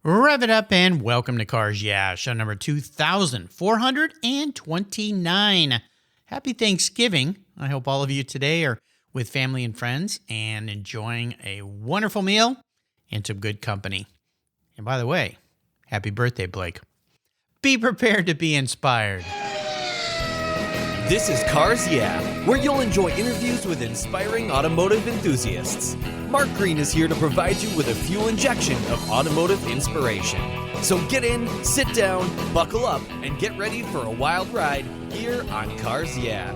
Rev it up and welcome to Cars Yeah, show number 2429. Happy Thanksgiving. I hope all of you today are with family and friends and enjoying a wonderful meal and some good company. And by the way, happy birthday, Blake. Be prepared to be inspired. This is Cars Yeah, where you'll enjoy interviews with inspiring automotive enthusiasts. Mark Green is here to provide you with a fuel injection of automotive inspiration. So get in, sit down, buckle up, and get ready for a wild ride here on Cars Yeah.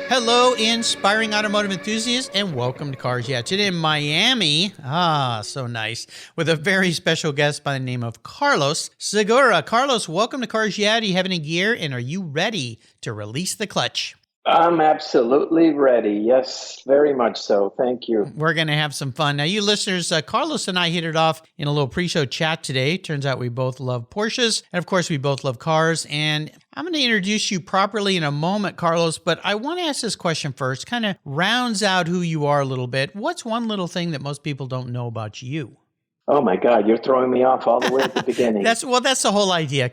Hello, inspiring automotive enthusiasts, and welcome to Cars Yeah. Today in Miami, so nice, with a very special guest by the name of Carlos Segura. Carlos, welcome to Cars Yeah. Do you have any gear, and are you ready to release the clutch? I'm absolutely ready. Yes, very much so. Thank you. We're going to have some fun. Now, you listeners, Carlos and I hit it off in a little pre-show chat today. Turns out we both love Porsches, and of course, we both love cars. And I'm going to introduce you properly in a moment, Carlos, but I want to ask this question first. Kind of rounds out who you are a little bit. What's one little thing that most people don't know about you? Oh my God, you're throwing me off all the way at the beginning. That's the whole idea.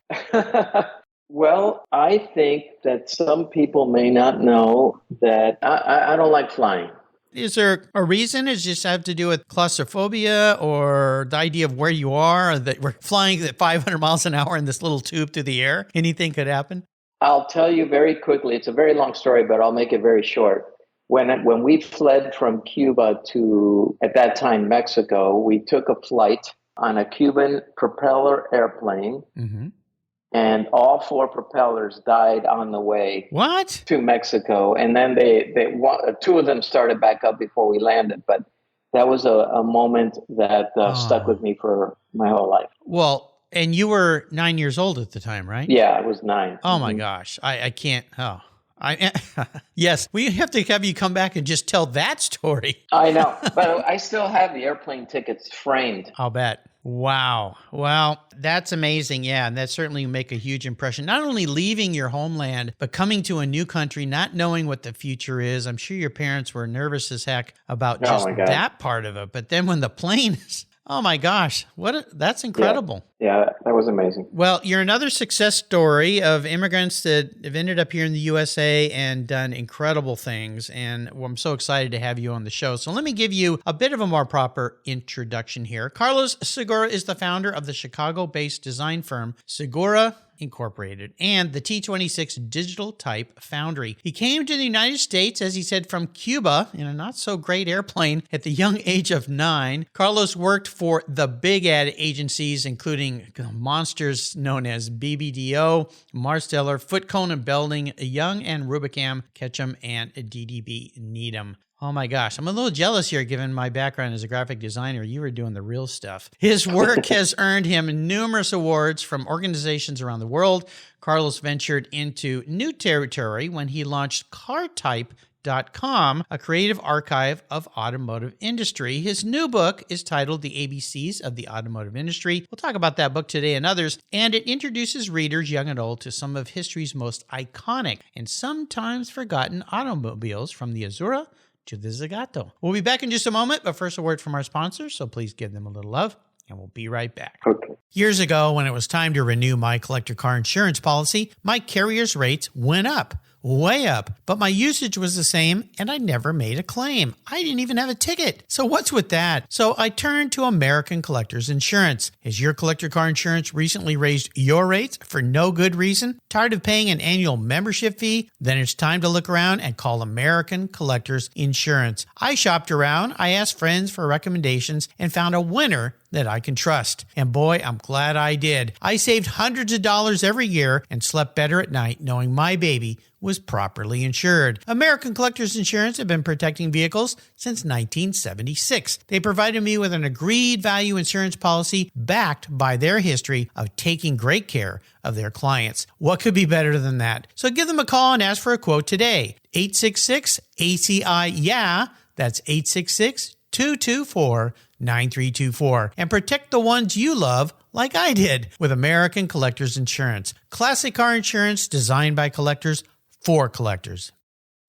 Well, I think that some people may not know that I don't like flying. Is there a reason? Does it just have to do with claustrophobia or the idea of where you are, that we're flying at 500 miles an hour in this little tube through the air? Anything could happen? I'll tell you very quickly. It's a very long story, but I'll make it very short. When we fled from Cuba to, at that time, Mexico, we took a flight on a Cuban propeller airplane. Mm-hmm. And all four propellers died on the way to Mexico. And then two of them started back up before we landed. But that was a moment that stuck with me for my whole life. Well, and you were 9 years old at the time, right? Yeah, I was 9. Oh, my gosh. I can't. Yes, we have to have you come back and just tell that story. I know, but I still have the airplane tickets framed. I'll bet. Wow. Well, that's amazing. Yeah, and that certainly make a huge impression. Not only leaving your homeland, but coming to a new country, not knowing what the future is. I'm sure your parents were nervous as heck about just that part of it. But then when the plane is... Oh my gosh, that's incredible. Yeah, that was amazing. Well, you're another success story of immigrants that have ended up here in the USA and done incredible things. And I'm so excited to have you on the show. So let me give you a bit of a more proper introduction here. Carlos Segura is the founder of the Chicago-based design firm Segura Incorporated and the T26 Digital Type Foundry. He came to the United States, as he said, from Cuba in a not-so-great airplane at the young age of 9. Carlos worked for the big ad agencies, including monsters known as BBDO, Marsteller, Foote Cone and Belding, Young and Rubicam, Ketchum and DDB Needham. Oh my gosh, I'm a little jealous here given my background as a graphic designer. You were doing the real stuff. His work has earned him numerous awards from organizations around the world. Carlos ventured into new territory when he launched CarType.com, a creative archive of automotive industry. His new book is titled The ABCs of the Automotive Industry. We'll talk about that book today and others, and it introduces readers, young and old, to some of history's most iconic and sometimes forgotten automobiles, from the Azzurra to the Zagato. We'll be back in just a moment, but first a word from our sponsors, so please give them a little love, and we'll be right back. Okay. Years ago, when it was time to renew my collector car insurance policy, my carrier's rates went up. Way up, but my usage was the same and I never made a claim. I didn't even have a ticket. So what's with that? So I turned to American Collectors Insurance. Has your collector car insurance recently raised your rates for no good reason? Tired of paying an annual membership fee? Then it's time to look around and call American Collectors Insurance. I shopped around, I asked friends for recommendations, and found a winner that I can trust. And boy, I'm glad I did. I saved hundreds of dollars every year and slept better at night knowing my baby was properly insured. American Collectors Insurance have been protecting vehicles since 1976. They provided me with an agreed value insurance policy backed by their history of taking great care of their clients. What could be better than that? So give them a call and ask for a quote today. 866-ACI-YEAH. That's 866-224-9324. And protect the ones you love like I did with American Collectors Insurance. Classic car insurance designed by collectors for collectors.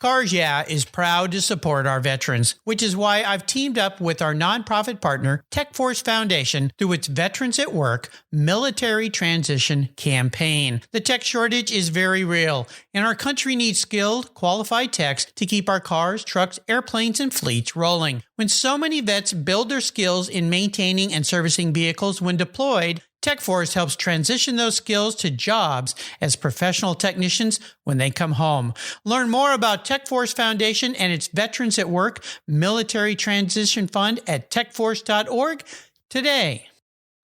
Cars Yeah is proud to support our veterans, which is why I've teamed up with our nonprofit partner, TechForce Foundation, through its Veterans at Work Military Transition Campaign. The tech shortage is very real, and our country needs skilled, qualified techs to keep our cars, trucks, airplanes, and fleets rolling. When so many vets build their skills in maintaining and servicing vehicles when deployed, TechForce helps transition those skills to jobs as professional technicians when they come home. Learn more about TechForce Foundation and its Veterans at Work Military Transition Fund at techforce.org today.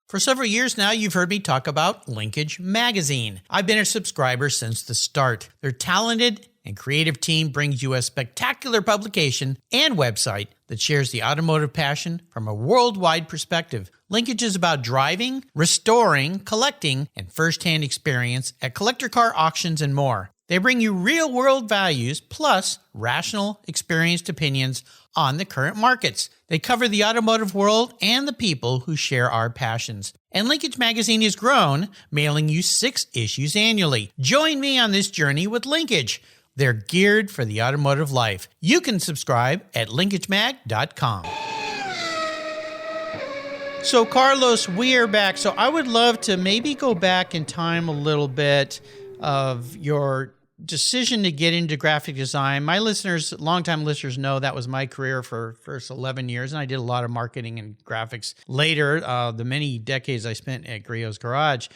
For several years now, you've heard me talk about Linkage Magazine. I've been a subscriber since the start. Their talented and creative team brings you a spectacular publication and website that shares the automotive passion from a worldwide perspective. Linkage is about driving, restoring, collecting, and first-hand experience at collector car auctions and more. They bring you real-world values plus rational, experienced opinions on the current markets. They cover the automotive world and the people who share our passions. And Linkage Magazine has grown, mailing you 6 issues annually. Join me on this journey with Linkage. They're geared for the automotive life. You can subscribe at linkagemag.com. So, Carlos, we are back. So I would love to maybe go back in time a little bit of your decision to get into graphic design. My listeners, longtime listeners, know that was my career for first 11 years, and I did a lot of marketing and graphics later, the many decades I spent at Griot's Garage.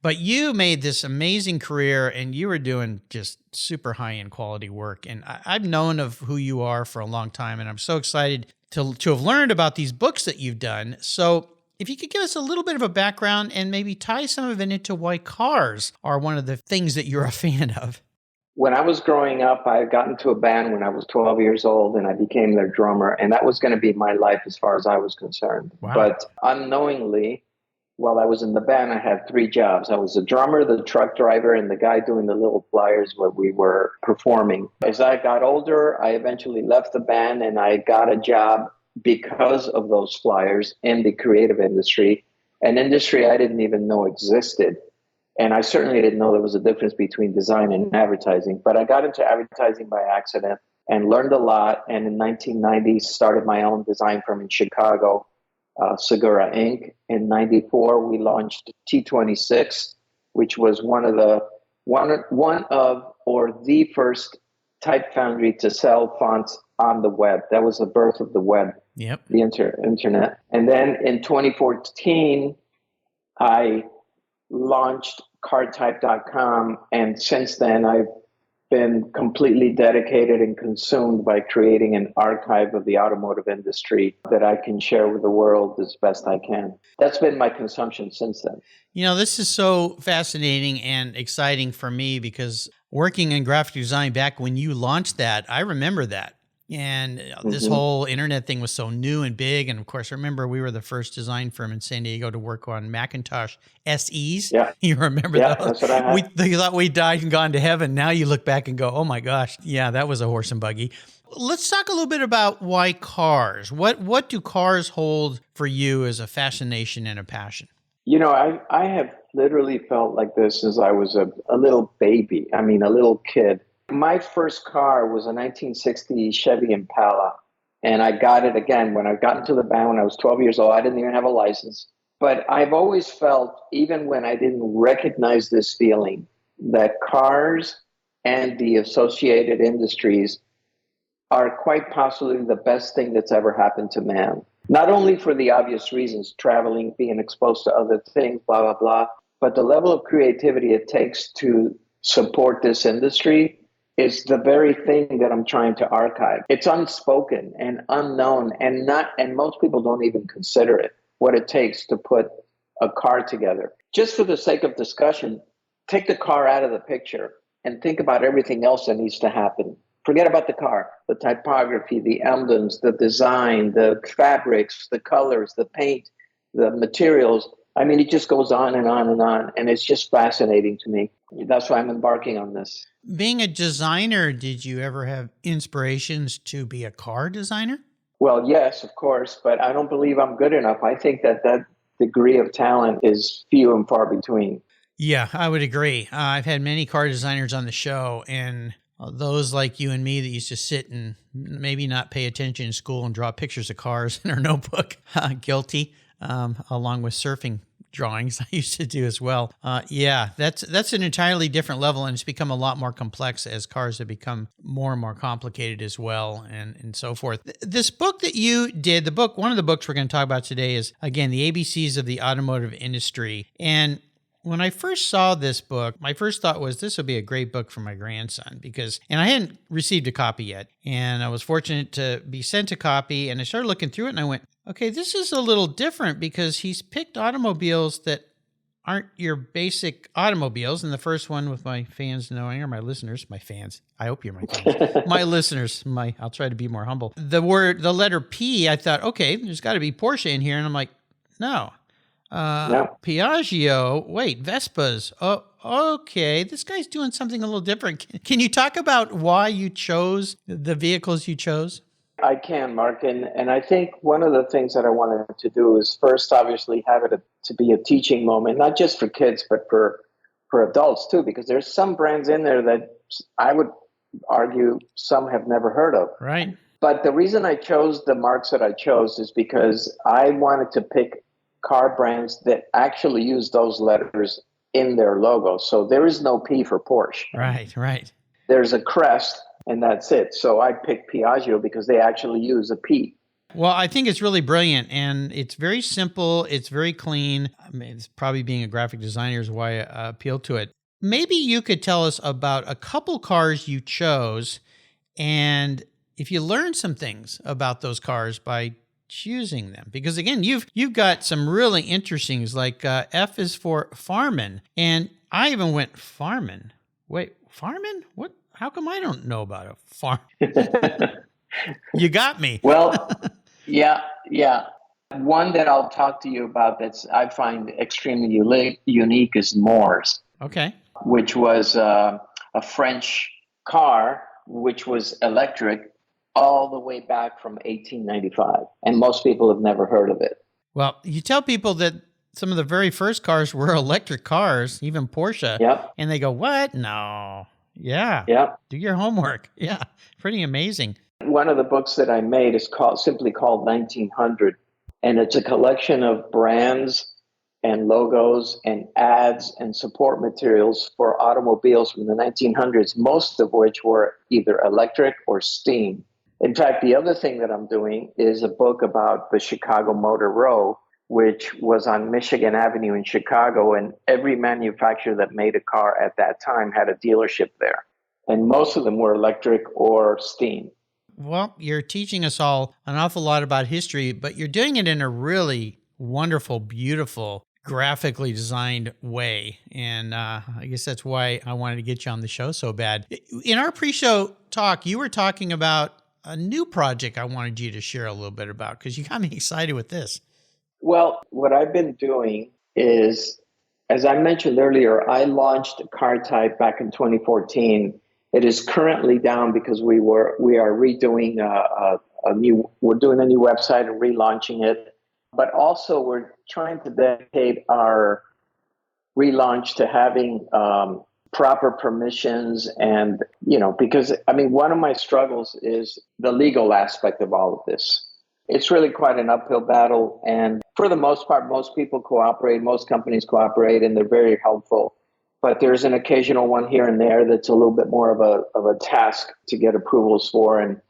But you made this amazing career, and you were doing just super high-end quality work. And I've known of who you are for a long time, and I'm so excited to have learned about these books that you've done. So if you could give us a little bit of a background and maybe tie some of it into why cars are one of the things that you're a fan of. When I was growing up, I got into a band when I was 12 years old, and I became their drummer. And that was going to be my life as far as I was concerned. Wow. But unknowingly, while I was in the band, I had 3 jobs. I was the drummer, the truck driver, and the guy doing the little flyers where we were performing. As I got older, I eventually left the band, and I got a job because of those flyers in the creative industry, an industry I didn't even know existed. And I certainly didn't know there was a difference between design and advertising. But I got into advertising by accident and learned a lot. And in 1990, started my own design firm in Chicago, Segura Inc. In 94, we launched T26, which was one of the first type foundry to sell fonts on the web. That was the birth of the web, Yep. the internet. And then in 2014, I launched cardtype.com, and since then I've been completely dedicated and consumed by creating an archive of the automotive industry that I can share with the world as best I can. That's been my consumption since then. You know, this is so fascinating and exciting for me because working in graphic design back when you launched that, I remember that. And this whole internet thing was so new and big. And of course, I remember we were the first design firm in San Diego to work on Macintosh SEs. Yeah. You remember Yeah, those? that's what I had. You thought we died and gone to heaven. Now you look back and go, oh my gosh, yeah, that was a horse and buggy. Let's talk a little bit about why cars. What do cars hold for you as a fascination and a passion? You know, I have literally felt like this since I was a little baby. I mean, a little kid. My first car was a 1960 Chevy Impala, and I got it again when I got into the band when I was 12 years old. I didn't even have a license. But I've always felt, even when I didn't recognize this feeling, that cars and the associated industries are quite possibly the best thing that's ever happened to man. Not only for the obvious reasons, traveling, being exposed to other things, blah, blah, blah, but the level of creativity it takes to support this industry is the very thing that I'm trying to archive. It's unspoken and unknown, and most people don't even consider it, what it takes to put a car together. Just for the sake of discussion, take the car out of the picture and think about everything else that needs to happen. Forget about the car, the typography, the emblems, the design, the fabrics, the colors, the paint, the materials. I mean, it just goes on and on and on, and it's just fascinating to me. That's why I'm embarking on this. Being a designer, did you ever have inspirations to be a car designer? Well, yes, of course, but I don't believe I'm good enough. I think that degree of talent is few and far between. Yeah, I would agree. I've had many car designers on the show, and those like you and me that used to sit and maybe not pay attention in school and draw pictures of cars in our notebook. Guilty, along with surfing drawings I used to do as well. Yeah, that's an entirely different level, and it's become a lot more complex as cars have become more and more complicated as well, and so forth. This book that you did, one of the books we're going to talk about today is, again, the ABCs of the Automotive Industry. And when I first saw this book, my first thought was this would be a great book for my grandson and I hadn't received a copy yet. And I was fortunate to be sent a copy, and I started looking through it and I went, okay, this is a little different because he's picked automobiles that aren't your basic automobiles. And the first one, with my fans knowing, or my listeners, my fans, I hope you're my fans, my listeners, I'll try to be more humble. The letter P, I thought, okay, there's got to be Porsche in here. And I'm like, no. Piaggio, wait, Vespas. Oh, okay. This guy's doing something a little different. Can you talk about why you chose the vehicles you chose? I can, Mark. And I think one of the things that I wanted to do is first, obviously, have it to be a teaching moment, not just for kids, but for adults too, because there's some brands in there that I would argue some have never heard of. Right. But the reason I chose the marks that I chose is because I wanted to pick car brands that actually use those letters in their logo. So there is no P for Porsche. Right. There's a crest, and that's it. So I picked Piaggio because they actually use a P. Well, I think it's really brilliant, and it's very simple. It's very clean. I mean, it's probably being a graphic designer is why I appealed to it. Maybe you could tell us about a couple cars you chose, and if you learned some things about those cars by choosing them, because again, you've got some really interesting things, like F is for Farman, and I even went Farman. Wait, Farman? What? How come I don't know about a farm? You got me. Well, yeah. One that I'll talk to you about that's I find extremely unique is Mors. Okay. Which was a French car, which was electric, all the way back from 1895. And most people have never heard of it. Well, you tell people that some of the very first cars were electric cars, even Porsche. Yep. And they go, what? No. Yeah. Yep. Do your homework. Yeah. Pretty amazing. One of the books that I made is simply called 1900. And it's a collection of brands and logos and ads and support materials for automobiles from the 1900s, most of which were either electric or steam. In fact, the other thing that I'm doing is a book about the Chicago Motor Row, which was on Michigan Avenue in Chicago, and every manufacturer that made a car at that time had a dealership there. And most of them were electric or steam. Well, you're teaching us all an awful lot about history, but you're doing it in a really wonderful, beautiful, graphically designed way. And I guess that's why I wanted to get you on the show so bad. In our pre-show talk, you were talking about a new project I wanted you to share a little bit about, because you got me excited with this. Well, what I've been doing is, as I mentioned earlier, I launched Car Type back in 2014. It is currently down because we are redoing we're doing a new website and relaunching it. But also we're trying to dedicate our relaunch to having proper permissions and, because one of my struggles is the legal aspect of all of this. It's really quite an uphill battle. And for the most part, most people cooperate, most companies cooperate, and they're very helpful. But there's an occasional one here and there that's a little bit more of a task to get approvals for. And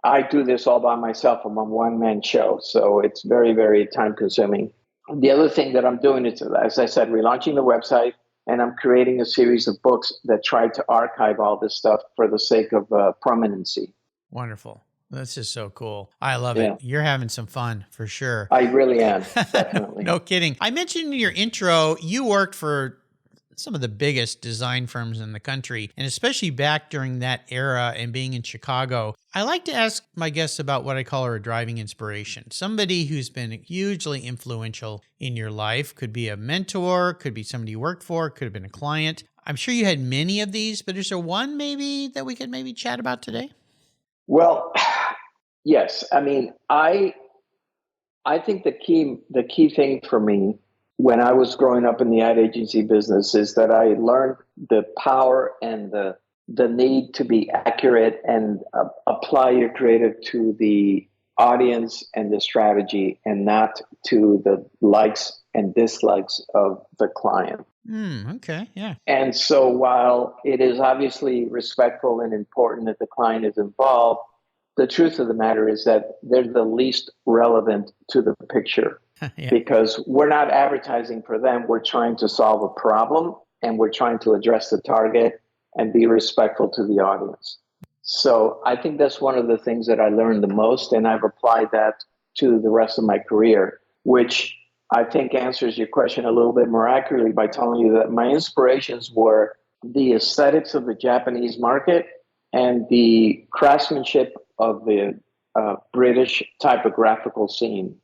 I do this all by myself. I'm a one-man show, so it's very, very time-consuming. The other thing that I'm doing is, as I said, relaunching the website, and I'm creating a series of books that try to archive all this stuff for the sake of prominency. Wonderful. That's just so cool. I love it. You're having some fun for sure. I really am, definitely. No kidding. I mentioned in your intro, you worked for some of the biggest design firms in the country, and especially back during that era and being in Chicago. I like to ask my guests about what I call a driving inspiration. Somebody who's been hugely influential in your life. Could be a mentor, could be somebody you worked for, could have been a client. I'm sure you had many of these, but is there one maybe that we could maybe chat about today? Well, yes. I think the key thing for me when I was growing up in the ad agency business is that I learned the power and the the need to be accurate and apply your creative to the audience and the strategy and not to the likes and dislikes of the client. Okay, yeah. And so while it is obviously respectful and important that the client is involved, the truth of the matter is that they're the least relevant to the picture. Yeah. Because we're not advertising for them. We're trying to solve a problem and we're trying to address the target and be respectful to the audience. So I think that's one of the things that I learned the most, and I've applied that to the rest of my career, which I think answers your question a little bit more accurately by telling you that my inspirations were the aesthetics of the Japanese market and the craftsmanship of the British typographical scene.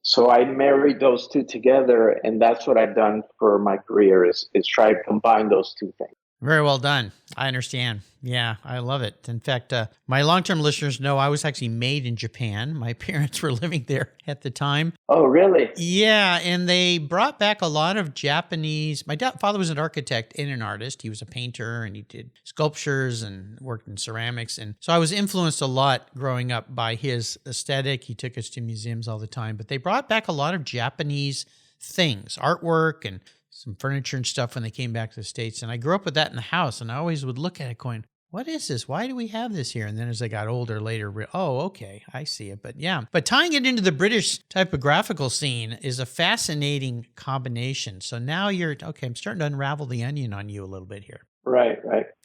So I married those two together, and that's what I've done for my career is try to combine those two things. Very well done. I understand. Yeah, I love it. In fact, my long-term listeners know I was actually made in Japan. My parents were living there at the time. Oh, really? Yeah, and they brought back a lot of Japanese. My father was an architect and an artist. He was a painter, and he did sculptures and worked in ceramics. And so I was influenced a lot growing up by his aesthetic. He took us to museums all the time. But they brought back a lot of Japanese things, artwork and some furniture and stuff when they came back to the States. And I grew up with that in the house, and I always would look at it going, what is this? Why do we have this here? And then as I got older later, oh, okay, I see it. But yeah, but tying it into the British typographical scene is a fascinating combination. So now I'm starting to unravel the onion on you a little bit here. Right.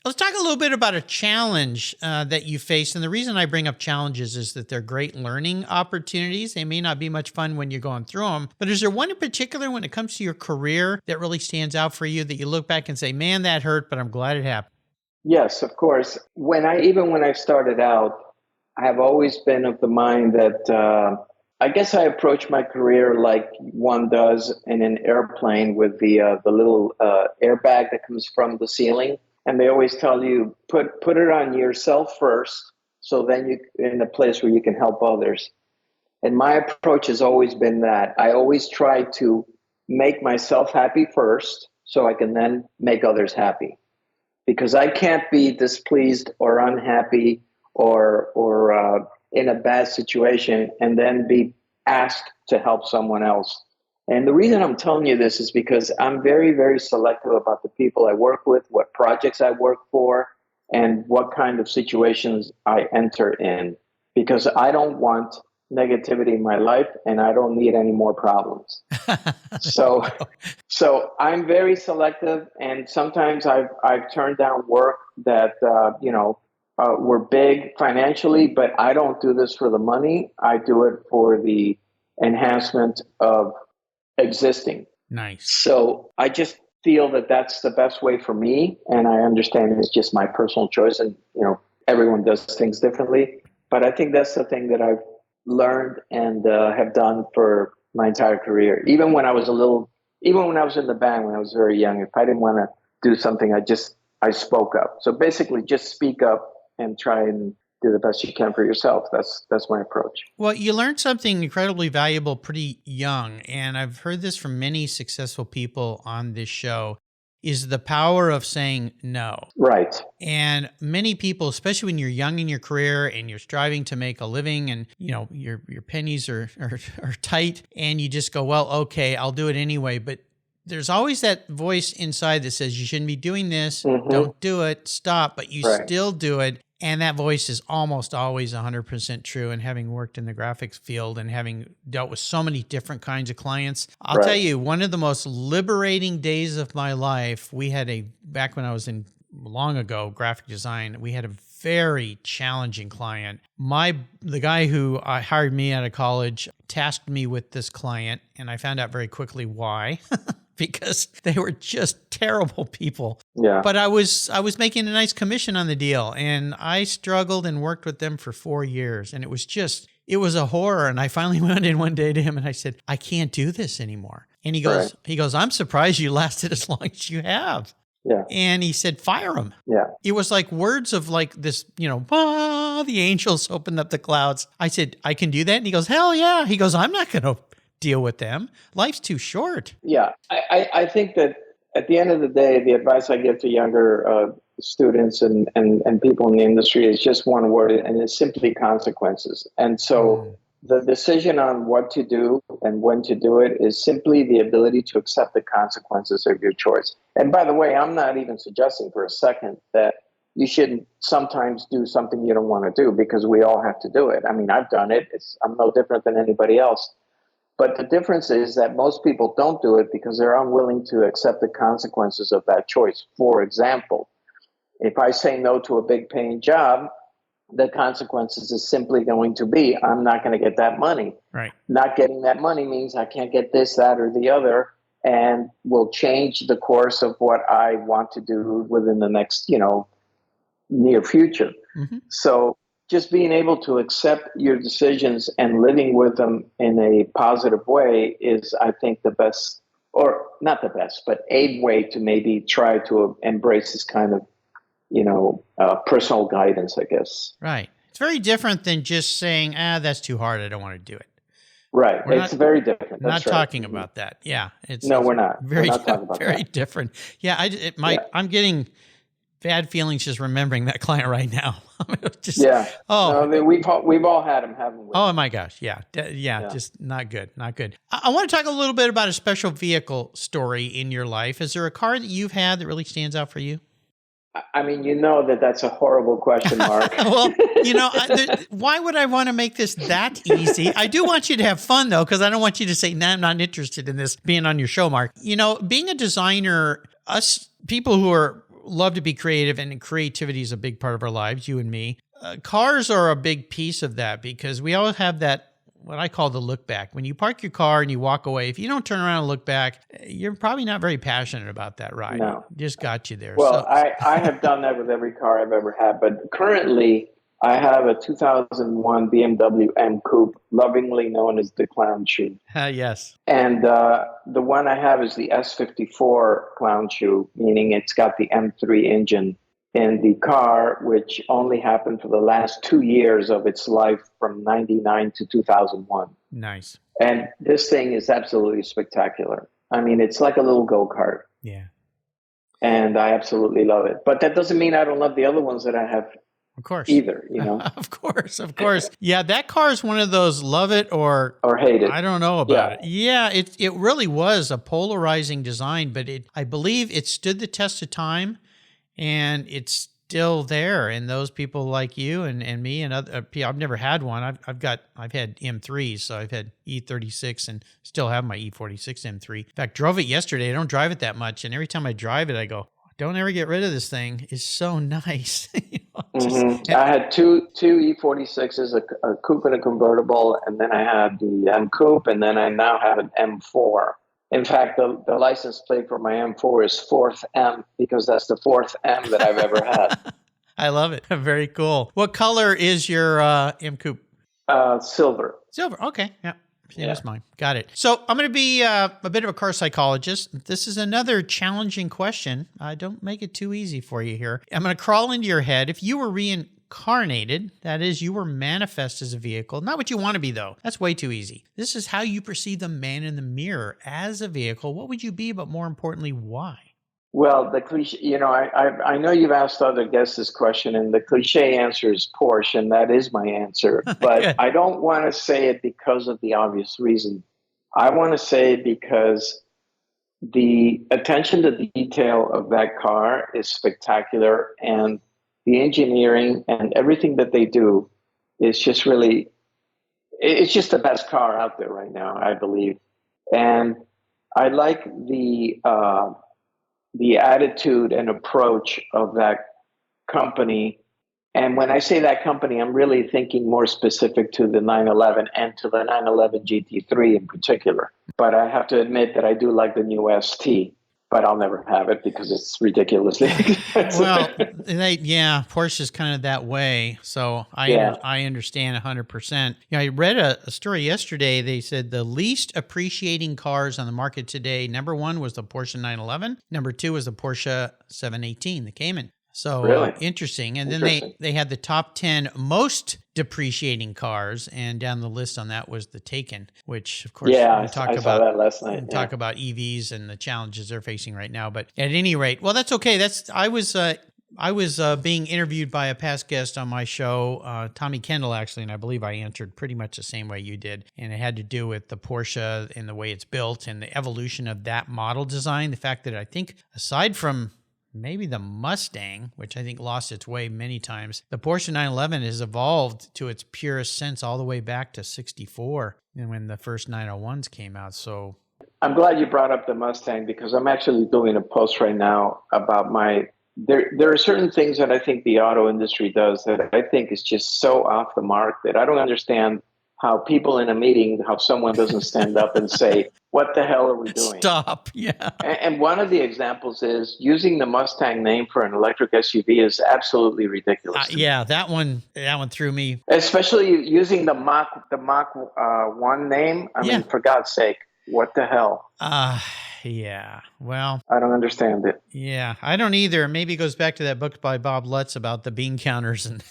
Let's talk a little bit about a challenge that you faced. And the reason I bring up challenges is that they're great learning opportunities. They may not be much fun when you're going through them, but is there one in particular when it comes to your career that really stands out for you that you look back and say, man, that hurt, but I'm glad it happened? Yes, of course. When I started out, I have always been of the mind that I guess I approach my career like one does in an airplane with the little airbag that comes from the ceiling. And they always tell you, put it on yourself first, so then you're in a place where you can help others. And my approach has always been that. I always try to make myself happy first so I can then make others happy. Because I can't be displeased or unhappy or in a bad situation and then be asked to help someone else. And the reason I'm telling you this is because I'm very, very selective about the people I work with, what projects I work for, and what kind of situations I enter in. Because I don't want negativity in my life, and I don't need any more problems. So I'm very selective, and sometimes I've turned down work that were big financially, but I don't do this for the money. I do it for the enhancement of existing. Nice. So I just feel that that's the best way for me, and I understand it's just my personal choice, and everyone does things differently. But I think that's the thing that I've learned and have done for my entire career. Even when I was in the band when I was very young, if I didn't want to do something, I spoke up. So basically just speak up and try and do the best you can for yourself. That's my approach. Well, you learned something incredibly valuable pretty young, and I've heard this from many successful people on this show, is the power of saying no. Right. And many people, especially when you're young in your career and you're striving to make a living and, your pennies are tight and you just go, well, okay, I'll do it anyway. But there's always that voice inside that says you shouldn't be doing this. Mm-hmm. Don't do it. Stop. But you still do it. And that voice is almost always 100% true. And having worked in the graphics field and having dealt with so many different kinds of clients, I'll tell you, one of the most liberating days of my life, back when I was in long ago, graphic design, we had a very challenging client. The guy who hired me out of college tasked me with this client, and I found out very quickly why. Because they were just terrible people. Yeah. But I was making a nice commission on the deal, and I struggled and worked with them for 4 years, and it was a horror. And I finally went in one day to him and I said, I can't do this anymore. And he goes, I'm surprised you lasted as long as you have. Yeah. And he said, fire him. Yeah. It was like words of like this, the angels opened up the clouds. I said, I can do that. And he goes, hell yeah. He goes, I'm not going to deal with them. Life's too short. Yeah. I think that at the end of the day, the advice I give to younger students and people in the industry is just one word, and it's simply consequences. And so the decision on what to do and when to do it is simply the ability to accept the consequences of your choice. And by the way, I'm not even suggesting for a second that you shouldn't sometimes do something you don't want to do, because we all have to do it. I mean, I've done it. I'm no different than anybody else. But the difference is that most people don't do it because they're unwilling to accept the consequences of that choice. For example, if I say no to a big paying job, the consequences is simply going to be, I'm not going to get that money. Right. Not getting that money means I can't get this, that, or the other, and will change the course of what I want to do within the next, near future. Mm-hmm. So just being able to accept your decisions and living with them in a positive way is, I think, the best, or not the best, but a way to maybe try to embrace this kind of, personal guidance, I guess. Right. It's very different than just saying, that's too hard, I don't want to do it. Right. It's very different. Not talking about that. Yeah. We're not. Very, we're not talking about very that. different. Yeah. I'm getting bad feelings just remembering that client right now. We've all had them, haven't we? Oh my gosh. Yeah. Just not good. Not good. I want to talk a little bit about a special vehicle story in your life. Is there a car that you've had that really stands out for you? I mean, that's a horrible question, Mark. Well, why would I want to make this that easy? I do want you to have fun, though, because I don't want you to say, nah, I'm not interested in this being on your show, Mark. Being a designer, us people who love to be creative, and creativity is a big part of our lives, you and me. Cars are a big piece of that, because we all have that, what I call the look back. When you park your car and you walk away, if you don't turn around and look back, you're probably not very passionate about that ride. No. It just got you there. Well, I have done that with every car I've ever had, but currently I have a 2001 BMW M Coupe, lovingly known as the clown shoe. Yes. And the one I have is the S54 clown shoe, meaning it's got the M3 engine in the car, which only happened for the last 2 years of its life, from 99 to 2001. Nice. And this thing is absolutely spectacular. I mean, it's like a little go-kart. Yeah. And I absolutely love it. But that doesn't mean I don't love the other ones that I have. Of course. Either, Of course. Yeah, that car is one of those love it or hate it. I don't know about it. Yeah, it really was a polarizing design, but I believe it stood the test of time. And it's still there. And those people like you and me and other people, I've never had one. I've had M3s, so I've had E36 and still have my E46 M3. In fact, drove it yesterday. I don't drive it that much. And every time I drive it, I go, don't ever get rid of this thing. It's so nice. I had two E46s, a coupe and a convertible. And then I had the M Coupe, and then I now have an M4. In fact, the license plate for my M4 is 4th M, because that's the 4th M that I've ever had. I love it. Very cool. What color is your M Coupe? Silver. Silver. Okay. Yeah. Same as mine. Got it. So I'm going to be a bit of a car psychologist. This is another challenging question. Don't make it too easy for you here. I'm going to crawl into your head. If you were reincarnated, that is, you were manifest as a vehicle, not what you want to be, though. That's way too easy. This is how you perceive the man in the mirror as a vehicle. What would you be, but more importantly, why? Well, the cliche, I know you've asked other guests this question, and the cliche answer is Porsche, and that is my answer. But I don't want to say it because of the obvious reason. I want to say it because the attention to detail of that car is spectacular, and the engineering and everything that they do is just really, it's just the best car out there right now, I believe. And I like the attitude and approach of that company. And when I say that company, I'm really thinking more specific to the 911 and to the 911 GT3 in particular. But I have to admit that I do like the new ST, but I'll never have it because it's ridiculously expensive. Well, Porsche is kind of that way. So I understand 100%. I read a story yesterday. They said the least appreciating cars on the market today, number one was the Porsche 911. Number two was the Porsche 718, the Cayman. So Really? interesting. And then Interesting. they had the top 10 most depreciating cars, and down the list on that was the Taken, which of course Yeah, we talk I saw about that last night. Yeah. talk about EVs and the challenges they're facing right now. But at any rate, well, that's okay. I was being interviewed by a past guest on my show, Tommy Kendall, actually, and I believe I answered pretty much the same way you did. And it had to do with the Porsche and the way it's built and the evolution of that model design. The fact that I think, aside from maybe the Mustang, which I think lost its way many times, the Porsche 911 has evolved to its purest sense all the way back to 64 and when the first 901s came out. So I'm glad you brought up the Mustang because I'm actually doing a post right now about there are certain things that I think the auto industry does that I think is just so off the mark that I don't understand how people in a meeting, how someone doesn't stand up and say, what the hell are we doing? Stop. Yeah. And one of the examples is using the Mustang name for an electric SUV is absolutely ridiculous. Yeah, that one threw me. Especially using the Mach 1 name. I mean, for God's sake, what the hell? Yeah. Well, I don't understand it. Yeah, I don't either. Maybe it goes back to that book by Bob Lutz about the bean counters and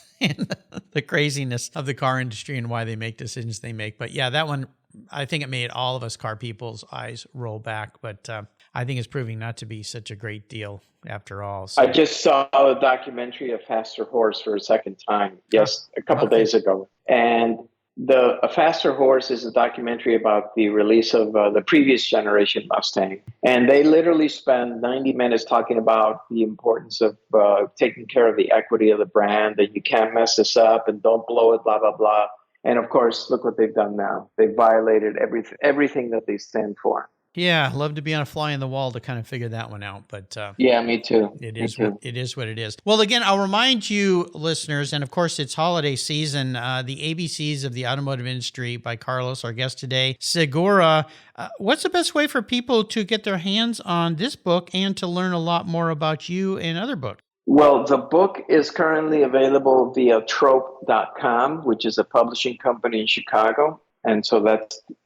the craziness of the car industry and why they make decisions they make. But yeah, that one, I think it made all of us car people's eyes roll back. But I think it's proving not to be such a great deal after all. So. I just saw a documentary of Faster Horse for a second time, a couple days ago. And A Faster Horse is a documentary about the release of the previous generation Mustang. And they literally spend 90 minutes talking about the importance of taking care of the equity of the brand, that you can't mess this up and don't blow it, blah, blah, blah. And of course, look what they've done now. They violated everything that they stand for. Yeah, love to be on a fly in the wall to kind of figure that one out. But yeah, me too. It is what it is. Well, again, I'll remind you, listeners, and of course, it's holiday season. The ABCs of the Automotive Industry by Carlos, our guest today. Segura. What's the best way for people to get their hands on this book and to learn a lot more about you and other books? Well, the book is currently available via trope.com, which is a publishing company in Chicago. And so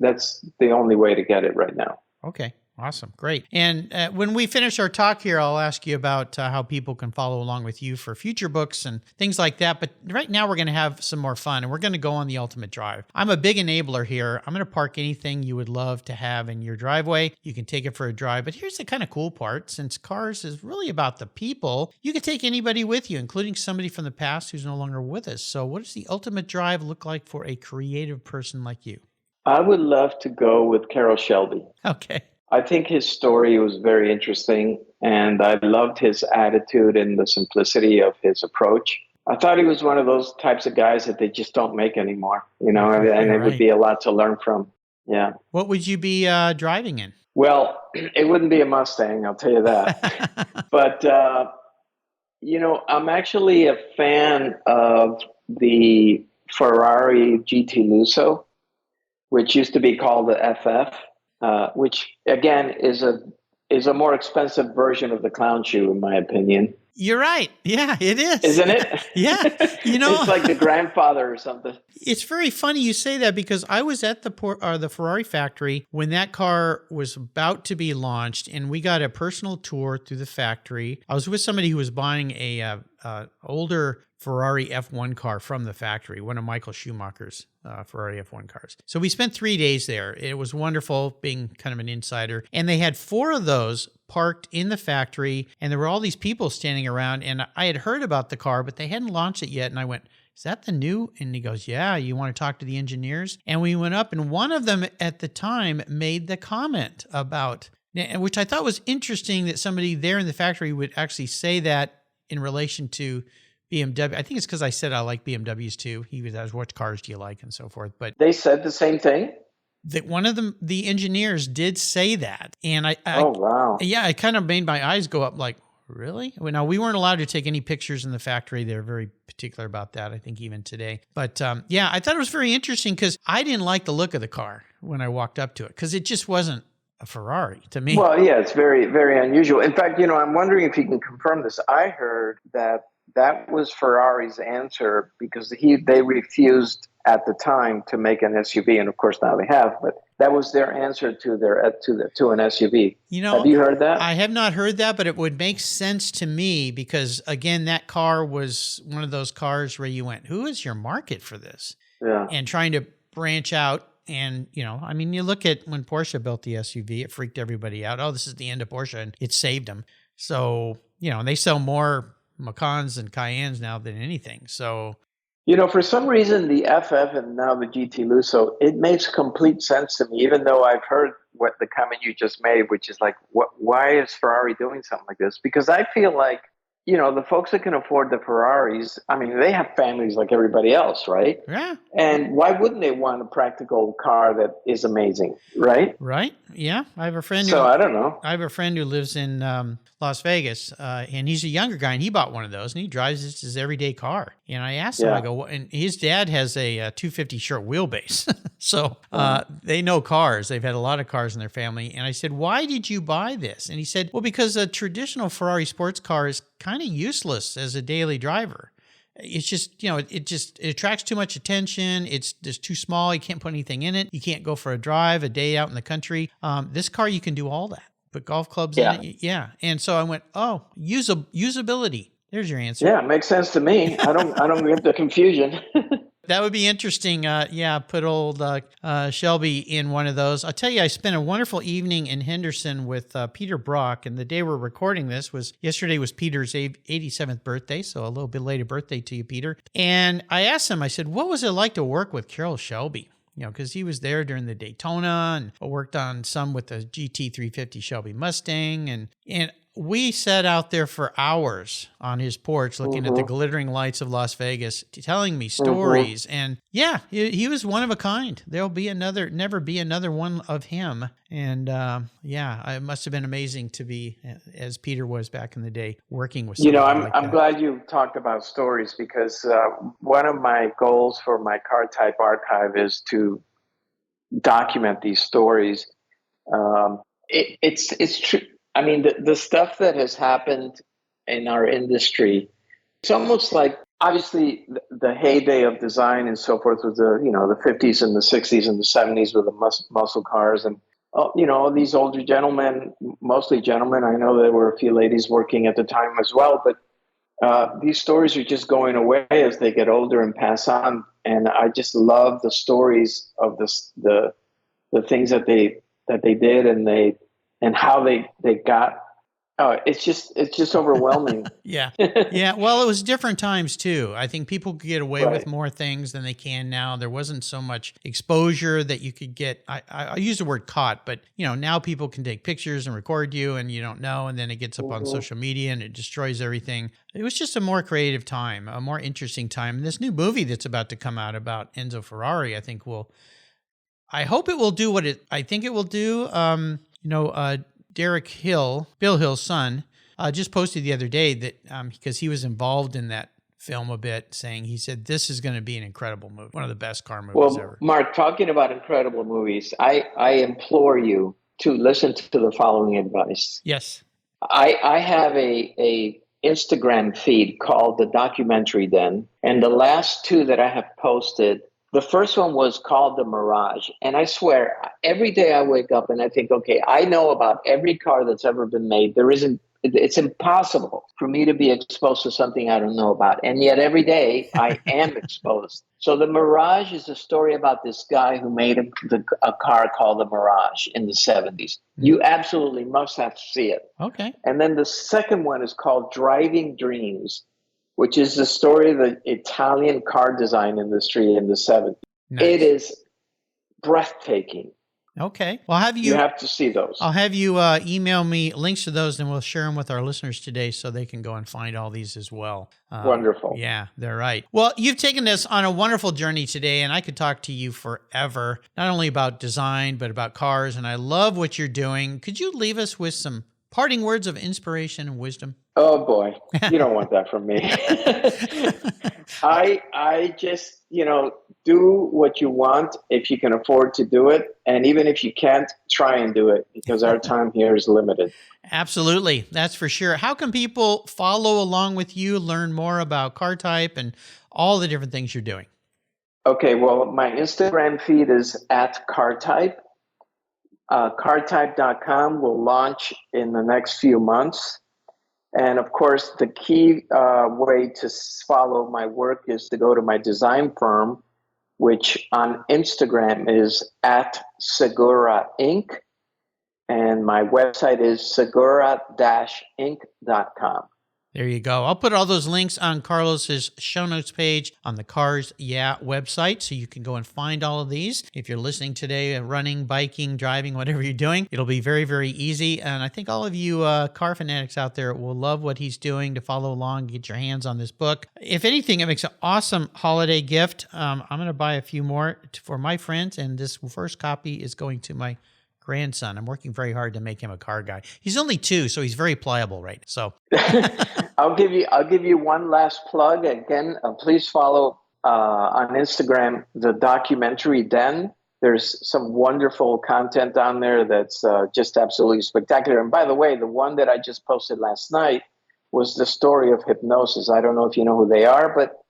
that's the only way to get it right now. Okay. Awesome. Great. And when we finish our talk here, I'll ask you about how people can follow along with you for future books and things like that. But right now we're going to have some more fun and we're going to go on the ultimate drive. I'm a big enabler here. I'm going to park anything you would love to have in your driveway. You can take it for a drive. But here's the kind of cool part. Since cars is really about the people, you can take anybody with you, including somebody from the past who's no longer with us. So what does the ultimate drive look like for a creative person like you? I would love to go with Carroll Shelby. Okay. I think his story was very interesting, and I loved his attitude and the simplicity of his approach. I thought he was one of those types of guys that they just don't make anymore, and it would be a lot to learn from. Yeah. What would you be driving in? Well, it wouldn't be a Mustang, I'll tell you that. But, I'm actually a fan of the Ferrari GT Lusso, which used to be called the FF. Which again is a more expensive version of the clown shoe, in my opinion. You're right. Yeah, it is. Isn't it? Yeah. It's like the grandfather or something. It's very funny you say that because I was at the Ferrari factory when that car was about to be launched, and we got a personal tour through the factory. I was with somebody who was buying a older Ferrari F1 car from the factory, one of Michael Schumacher's Ferrari F1 cars. So we spent 3 days there. It was wonderful being kind of an insider. And they had 4 of those parked in the factory, and there were all these people standing around, and I had heard about the car, but they hadn't launched it yet. And I went, is that the new? And he goes, yeah, you want to talk to the engineers? And we went up, and one of them at the time made the comment about, which I thought was interesting that somebody there in the factory would actually say that in relation to BMW. I think it's because I said I like BMWs too. He was asked, what cars do you like and so forth. But they said the same thing? That one of them, the engineers did say that. And oh, wow. Yeah, it kind of made my eyes go up like, really? Well, now, we weren't allowed to take any pictures in the factory. They're very particular about that, I think, even today. But yeah, I thought it was very interesting because I didn't like the look of the car when I walked up to it because it just wasn't a Ferrari to me. Well, yeah, it's very, very unusual. In fact, I'm wondering if you can confirm this. I heard that that was Ferrari's answer because they refused at the time to make an SUV, and of course now they have. But that was their answer to an SUV. Have you heard that? I have not heard that, but it would make sense to me because again, that car was one of those cars where you went, "Who is your market for this?" Yeah, and trying to branch out. And, I mean, you look at when Porsche built the SUV, it freaked everybody out. Oh, this is the end of Porsche, and it saved them. So, they sell more Macans and Cayennes now than anything. So, for some reason, the FF and now the GT Lusso, it makes complete sense to me, even though I've heard what the comment you just made, which is like, why is Ferrari doing something like this? Because I feel like, the folks that can afford the Ferraris, I mean, they have families like everybody else, right? Yeah. And why wouldn't they want a practical car that is amazing, right? Right. Yeah. I have a friend. I don't know. I have a friend who lives in Las Vegas, and he's a younger guy, and he bought one of those, and he drives it his everyday car. And I asked him, I go, and his dad has a 250 short wheelbase, so they know cars. They've had a lot of cars in their family. And I said, why did you buy this? And he said, well, because a traditional Ferrari sports car is kind of useless as a daily driver. It's just, it attracts too much attention. It's just too small. You can't put anything in it. You can't go for a drive, a day out in the country. This car, you can do all that. Put golf clubs in it. Yeah. And so I went, oh, usability. There's your answer. Yeah, it makes sense to me. I don't get the confusion. That would be interesting. Put old Shelby in one of those. I'll tell you, I spent a wonderful evening in Henderson with Peter Brock, and the day we're recording this yesterday was Peter's 87th birthday, so a little belated birthday to you, Peter. And I asked him, I said, what was it like to work with Carroll Shelby? Because he was there during the Daytona and worked on some with the GT350 Shelby Mustang, and we sat out there for hours on his porch looking at the glittering lights of Las Vegas, telling me stories. And he was one of a kind. There'll be never be another one of him. And it must have been amazing to be, as Peter was back in the day, working with somebody I'm glad you talked about stories because one of my goals for my car type archive is to document these stories. It's true. I mean, the stuff that has happened in our industry, it's almost like, obviously, the heyday of design and so forth was the 50s and the 60s and the 70s with the muscle cars. And, these older gentlemen, mostly gentlemen, I know there were a few ladies working at the time as well, but these stories are just going away as they get older and pass on. And I just love the stories of the things that they did and how they got. It's just overwhelming. Yeah. Well, it was different times too. I think people could get away with more things than they can now. There wasn't so much exposure that you could get. I use the word caught, but now people can take pictures and record you and you don't know. And then it gets up on social media and it destroys everything. It was just a more creative time, a more interesting time. And this new movie that's about to come out about Enzo Ferrari, I hope it will do what I think it will do. Derek Hill, Bill Hill's son, just posted the other day that because he was involved in that film a bit, he said this is going to be an incredible movie, one of the best car movies ever. Mark, talking about incredible movies, I implore you to listen to the following advice. Yes. I have a Instagram feed called The Documentary Den, and the last two that I have posted, the first one was called The Mirage. And I swear, every day I wake up and I think, okay, I know about every car that's ever been made. It's impossible for me to be exposed to something I don't know about. And yet every day I am exposed. So The Mirage is a story about this guy who made a car called the Mirage in the 70s. You absolutely must have to see it. Okay. And then the second one is called Driving Dreams, which is the story of the Italian car design industry in the 70s. Nice. It is breathtaking. Okay. Well, you have to see those. I'll have you email me links to those, and we'll share them with our listeners today so they can go and find all these as well. Wonderful. Yeah, they're right. Well, you've taken us on a wonderful journey today, and I could talk to you forever, not only about design, but about cars, and I love what you're doing. Could you leave us with some parting words of inspiration and wisdom? Oh boy, you don't want that from me. I just, do what you want if you can afford to do it. And even if you can't, try and do it because our time here is limited. Absolutely. That's for sure. How can people follow along with you, learn more about car type and all the different things you're doing? Okay, well, my Instagram feed is at CarType. CarType.com will launch in the next few months. And of course, the key way to follow my work is to go to my design firm, which on Instagram is at Segura Inc. And my website is segura-inc.com. There you go. I'll put all those links on Carlos's show notes page on the Cars Yeah website, so you can go and find all of these. If you're listening today, running, biking, driving, whatever you're doing, it'll be very, very easy. And I think all of you car fanatics out there will love what he's doing to follow along, get your hands on this book. If anything, it makes an awesome holiday gift. I'm going to buy a few more for my friends, and this first copy is going to my grandson. I'm working very hard to make him a car guy. He's only 2, so he's very pliable, right? So I'll give you one last plug. Again, please follow on Instagram the documentary Den. There's some wonderful content on there that's just absolutely spectacular. And by the way, the one that I just posted last night was the story of Hypnosis. I don't know if you know who they are, but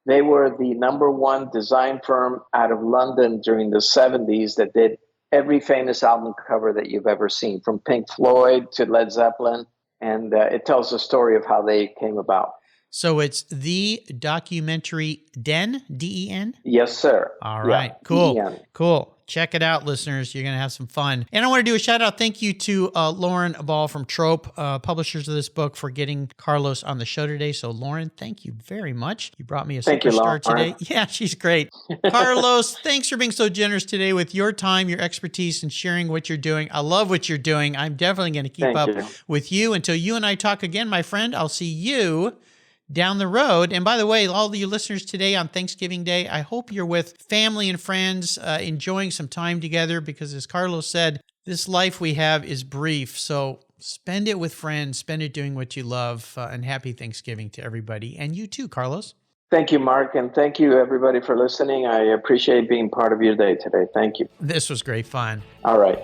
they were the #1 design firm out of London during the 70s that did every famous album cover that you've ever seen, from Pink Floyd to Led Zeppelin. And it tells the story of how they came about. So it's the documentary Den, D-E-N? Yes, sir. All right. Yeah, Cool. D-E-N. Cool. Check it out, listeners. You're going to have some fun. And I want to do a shout out. Thank you to Lauren Ball from Trope, publishers of this book, for getting Carlos on the show today. So Lauren, thank you very much. You brought me a superstar today. Yeah, she's great. Carlos, thanks for being so generous today with your time, your expertise, and sharing what you're doing. I love what you're doing. I'm definitely going to keep up with you. Until you and I talk again, my friend, I'll see you down the road. And by the way, all of you listeners today on Thanksgiving Day, I hope you're with family and friends, enjoying some time together, because as Carlos said, this life we have is brief. So spend it with friends, spend it doing what you love, and happy Thanksgiving to everybody. And you too, Carlos. Thank you, Mark. And thank you, everybody, for listening. I appreciate being part of your day today. Thank you. This was great fun. All right.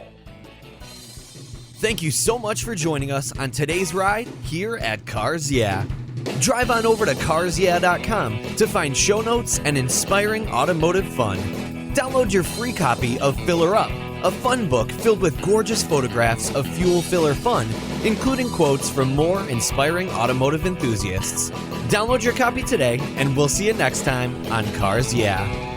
Thank you so much for joining us on today's ride here at Cars Yeah. Drive on over to carsyeah.com to find show notes and inspiring automotive fun. Download your free copy of Filler Up, a fun book filled with gorgeous photographs of fuel filler fun, including quotes from more inspiring automotive enthusiasts. Download your copy today, and we'll see you next time on Cars Yeah.